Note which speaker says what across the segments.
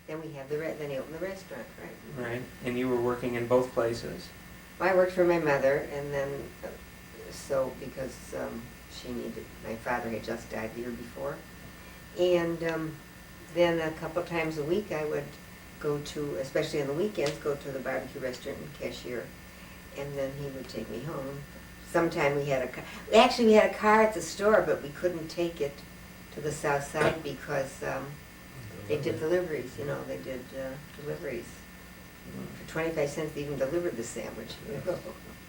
Speaker 1: Then we have then he opened the restaurant, right?
Speaker 2: Right, and you were working in both places.
Speaker 1: I worked for my mother, and then, so, because my father had just died the year before. And then a couple times a week I would go to, especially on the weekends, go to the barbecue restaurant and cashier. And then he would take me home. Sometime we had a car. Actually, we had a car at the store, but we couldn't take it to the south side because they did deliveries, they did deliveries. For 25 cents, they even delivered the sandwich.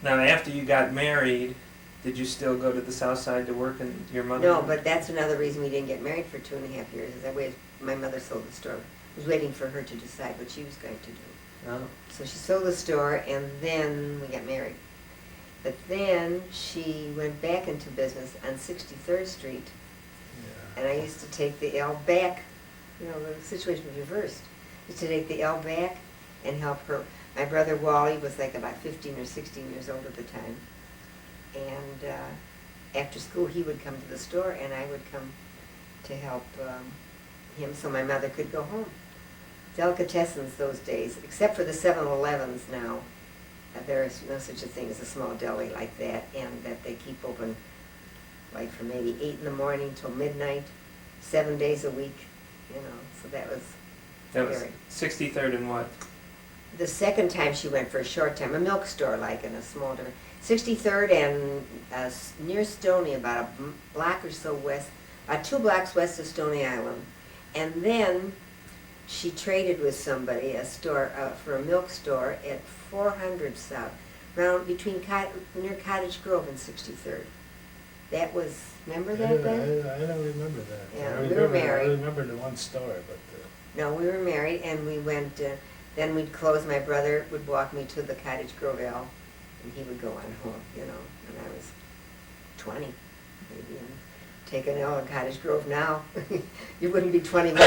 Speaker 2: Now, after you got married, did you still go to the south side to work in your mother?
Speaker 1: No, but that's another reason we didn't get married for 2.5 years. Is my mother sold the store. I was waiting for her to decide what she was going to do.
Speaker 2: Oh.
Speaker 1: So she sold the store, and then we got married. But then she went back into business on 63rd Street, and I used to take the L back. The situation was reversed. I used to take the L back and help her. My brother Wally was like about 15 or 16 years old at the time. And after school, he would come to the store, and I would come to help him so my mother could go home. Delicatessens those days, except for the 7-Elevens now. There is no such a thing as a small deli like that, and that they keep open like from maybe 8 in the morning till midnight, 7 days a week, so that was
Speaker 2: scary. 63rd and what?
Speaker 1: The second time she went for a short time, a milk store like in a small different, 63rd and near Stony, about a block or so west, 2 blocks west of Stony Island. And then she traded with somebody, a store, for a milk store at 400 South, around near Cottage Grove and 63rd. That was, remember that then?
Speaker 3: I don't remember that.
Speaker 1: Yeah, we were married.
Speaker 3: I remember the one store, but...
Speaker 1: No, we were married, and we went, then we'd close, my brother would walk me to the Cottage Grove L, and he would go on home, and I was 20, maybe, and take an L in Cottage Grove now. You wouldn't be 21.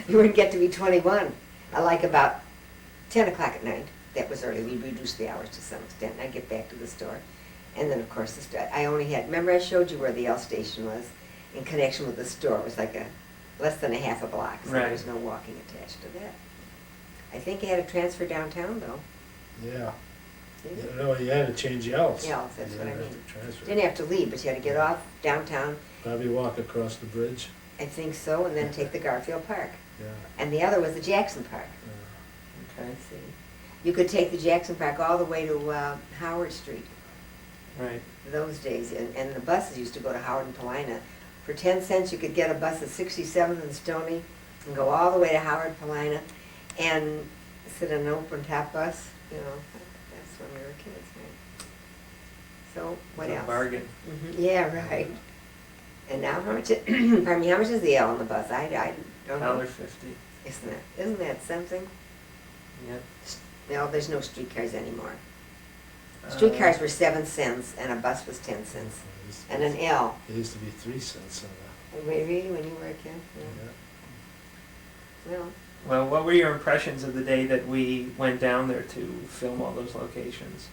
Speaker 1: You wouldn't get to be 21. Like about 10 o'clock at night. That was early. We reduced the hours to some extent, and I'd get back to the store. And then, of course, I only had, remember I showed you where the L station was in connection with the store. It was like less than a half a block, so there was no walking attached to that. I think it had a transfer downtown, though.
Speaker 3: Yeah. You had to change L's.
Speaker 1: L's, that's what I mean.
Speaker 3: Transfer.
Speaker 1: Didn't have to leave, but you had to get off downtown.
Speaker 3: Probably walk across the bridge.
Speaker 1: I think so, and then take the Garfield Park.
Speaker 3: Yeah.
Speaker 1: And the other was the Jackson Park.
Speaker 2: Okay.
Speaker 1: Let's see. You could take the Jackson Park all the way to Howard Street.
Speaker 2: Right.
Speaker 1: Those days, and the buses used to go to Howard and Paulina. For 10 cents, you could get a bus at 67th and Stony and go all the way to Howard, Paulina, and sit in an open top bus. That's when we were kids, right? So what else?
Speaker 2: A bargain.
Speaker 1: Yeah, right. And now how much? Pardon me. How much is the L on the bus? I don't know.
Speaker 2: $1.50.
Speaker 1: Isn't that something?
Speaker 2: Yep.
Speaker 1: No, there's no streetcars anymore. Streetcars were 7 cents, and a bus was 10 cents, and an L.
Speaker 3: It used to be 3 cents on that.
Speaker 1: Really, when you were a kid?
Speaker 3: Yeah.
Speaker 1: Well,
Speaker 2: What were your impressions of the day that we went down there to film all those locations?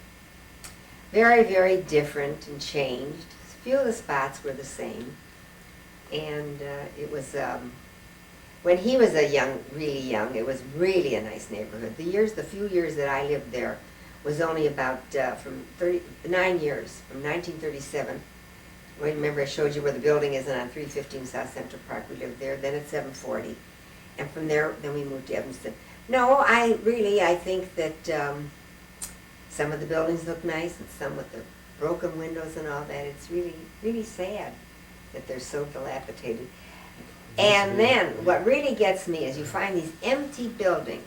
Speaker 1: very, very different and changed. A few of the spots were the same, and it was when he was really young. It was really a nice neighborhood. The few years that I lived there was only about from 9 years, from 1937. Remember I showed you where the building is, and on 315 South Central Park we lived there, then at 740. And from there, then we moved to Evanston. No, I think that some of the buildings look nice, and some with the broken windows and all that. It's really, really sad that they're so dilapidated. And then, what really gets me is you find these empty buildings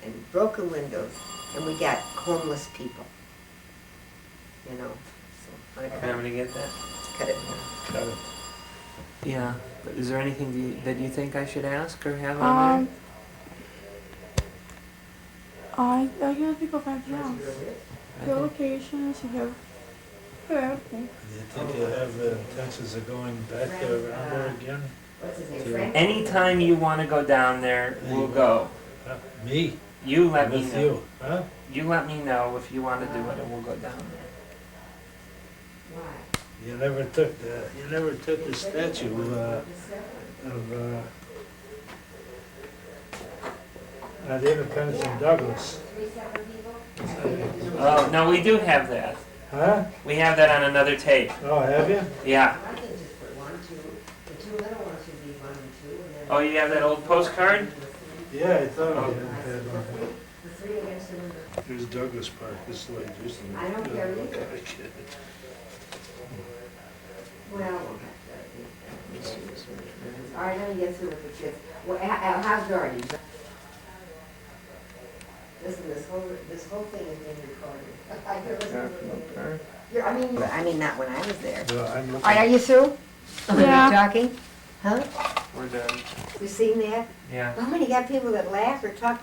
Speaker 1: and broken windows, and we got homeless people. So
Speaker 2: I'm gonna get that.
Speaker 1: cut it.
Speaker 3: Cut it.
Speaker 2: Yeah. But is there anything that you think I should ask or have on
Speaker 4: I gotta think of anything else.
Speaker 2: there?
Speaker 4: Your locations, you have everything.
Speaker 3: Do you think you have intentions of going back around there again?
Speaker 1: What's his name?
Speaker 3: To-
Speaker 1: Frank?
Speaker 2: Anytime you want to go down there, we'll go.
Speaker 3: Me?
Speaker 2: You let me
Speaker 3: With
Speaker 2: know.
Speaker 3: you? Huh?
Speaker 2: You let me know if you want to do it, and we'll go down there.
Speaker 1: Why?
Speaker 3: You never took the statue of David Penn's in Douglas.
Speaker 1: Three separate people?
Speaker 2: Oh, no, we do have that.
Speaker 3: Huh?
Speaker 2: We have that on another tape.
Speaker 3: Oh, have you?
Speaker 2: Yeah.
Speaker 1: I can just put 1, 2, the two little ones should be 1 and 2, and then.
Speaker 2: Oh, you have that old postcard?
Speaker 3: Yeah, I thought
Speaker 2: Oh.
Speaker 3: we had one.
Speaker 1: The 3 against the number.
Speaker 3: Here's Douglas Park, this is the way it used to be.
Speaker 1: I don't care either.
Speaker 3: I kid.
Speaker 1: Well, we'll have to. All right, let me get through with the kids. Well, how's Jordan? Listen, this whole thing is being recorded. I hear listening. I mean, not when I was there.
Speaker 3: Well, I'm
Speaker 1: All
Speaker 3: looking.
Speaker 1: right, are you through?
Speaker 4: Yeah.
Speaker 1: Are you talking? Huh?
Speaker 2: We're done.
Speaker 1: You seen that?
Speaker 2: Yeah.
Speaker 1: Oh, when you got people that laugh or talk,